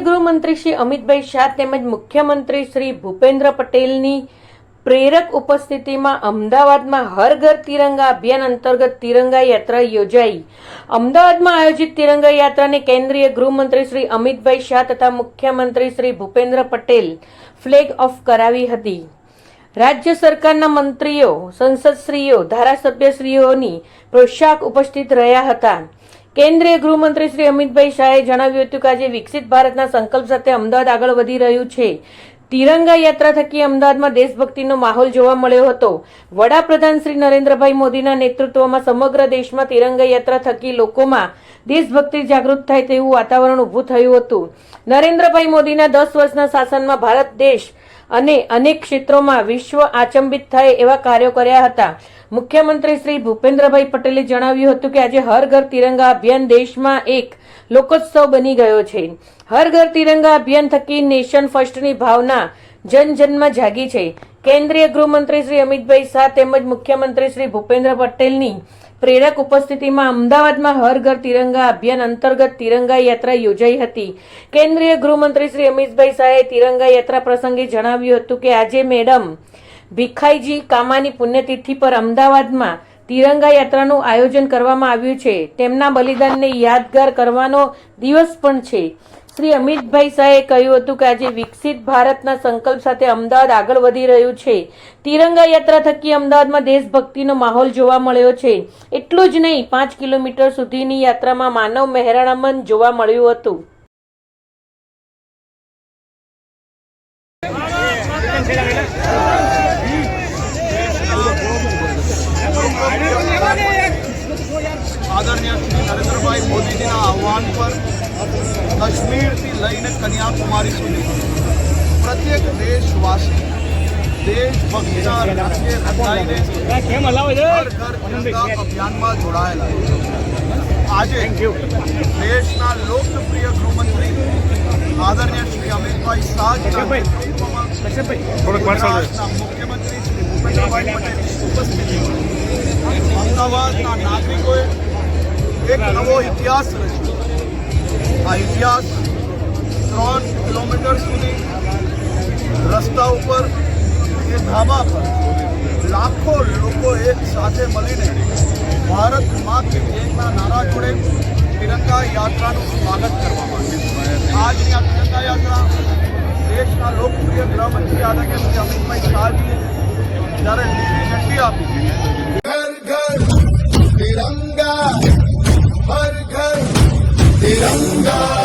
ગૃહમંત્રી શ્રી અમિતભાઈ શાહ તેમજ મુખ્યમંત્રી શ્રી ભૂપેન્દ્ર પટેલની પ્રેરક ઉપસ્થિતિમાં અમદાવાદમાં હર ઘર તિરંગા અભિયાન અંતર્ગત તિરંગા યાત્રા યોજાઈ। અમદાવાદમાં આયોજિત તિરંગા યાત્રાને કેન્દ્રીય ગૃહમંત્રી શ્રી અમિતભાઈ શાહ તથા મુખ્યમંત્રી શ્રી ભૂપેન્દ્ર પટેલ ફ્લેગ ઓફ કરાવી હતી। રાજ્ય સરકારના મંત્રીઓ, સંસદશ્રીઓ, ધારાસભ્યશ્રીઓની પ્રોત્સાહક ઉપસ્થિત રહ્યા હતા। કેન્દ્રીય ગૃહમંત્રી શ્રી અમિતભાઈ શાહે જણાવ્યું હતું કે આજે વિકસિત ભારતના સંકલ્પ સાથે અમદાવાદ આગળ વધી રહ્યું છે। તિરંગા યાત્રા થકી અમદાવાદમાં દેશભક્તિનો માહોલ જોવા મળ્યો હતો। વડાપ્રધાન શ્રી નરેન્દ્રભાઈ મોદીના નેતૃત્વમાં સમગ્ર દેશમાં તિરંગા યાત્રા થકી લોકોમાં દેશભક્તિ જાગૃત થાય તેવું વાતાવરણ ઊભું થયું હતું। નરેન્દ્રભાઈ મોદીના 10 વર્ષના શાસનમાં ભારત દેશ અને અનેક ક્ષેત્રોમાં વિશ્વ આચંબિત થાય એવા કાર્યો કર્યા હતા। મુખ્યમંત્રી શ્રી ભૂપેન્દ્રભાઈ પટેલે જણાવ્યું હતું કે આજે હર ઘર તિરંગા અભિયાન દેશમાં એક લોકોત્સવ બની ગયો છે। હર ઘર તિરંગા અભિયાન થકી નેશન ફર્સ્ટની ભાવના જન જનમાં જાગી છે। કેન્દ્રીય ગૃહમંત્રી શ્રી અમિતભાઈ શાહ તેમજ મુખ્યમંત્રી શ્રી ભૂપેન્દ્ર પટેલની પ્રેરક ઉપસ્થિતિમાં અમદાવાદમાં હર ઘર તિરંગા અભિયાન અંતર્ગત તિરંગા યાત્રા યોજાઈ હતી। કેન્દ્રીય ગૃહમંત્રી શ્રી અમિતભાઈ શાહે તિરંગા યાત્રા પ્રસંગે જણાવ્યું હતું કે આજે મેડમ ભીખાઈજી કામાની પુણ્યતિથિ પર અમદાવાદમાં તિરંગા યાત્રાનું આયોજન કરવામાં આવ્યું છે। તેમના બલિદાનને યાદગાર કરવાનો દિવસ પણ છે। શ્રી અમિતભાઈ શાહે કહ્યું હતું કે આજે વિકસિત ભારતના સંકલ્પ સાથે અમદાવાદ આગળ વધી રહ્યું છે। તિરંગા યાત્રા થકી અમદાવાદમાં દેશભક્તિનો માહોલ જોવા મળ્યો છે। એટલું જ નહીં, 5 કિલોમીટર સુધીની યાત્રામાં માનવ મહેરામણ જોવા મળ્યું હતું। आदरणीय श्री नरेंद्रभाई मोदी जी आह्वान पर कश्मीर થી લઈને કન્યાકુમારી સુધી પ્રત્યેક દેશવાસી દેશભક્તિના રંગે રંગાઈને હર ઘર તિરંગા અભિયાનમાં જોડાયેલા છે। આજે દેશના લોકપ્રિય ગૃહમંત્રી આદરણીય શ્રી અમિતભાઈ શાહજીના નેતૃત્વમાં ગુજરાતના મુખ્યમંત્રી શ્રી ભૂપેન્દ્રભાઈ પટેલની ઉપસ્થિતિમાં અમદાવાદના નાગરિકોએ એક નવો ઇતિહાસ રચ્યો। આ ઇતિહાસ 3 કિલોમીટર સુધી રસ્તા ઉપર કે ધાબા પર લાખો લોકો એક સાથે મળીને ભારત માँ की जयના નારા જોડે તિરંગા યાત્રાનું સ્વાગત કરવા માંગે છે। આજની આ તિરંગા યાત્રા દેશના લોકપ્રિય ગૃહમંત્રી આદરણીય શ્રી અમિતભાઈ શાહજીએ જ્યારે લીલી ઝંડી આપી तिरंगा हर घर तिरंगा।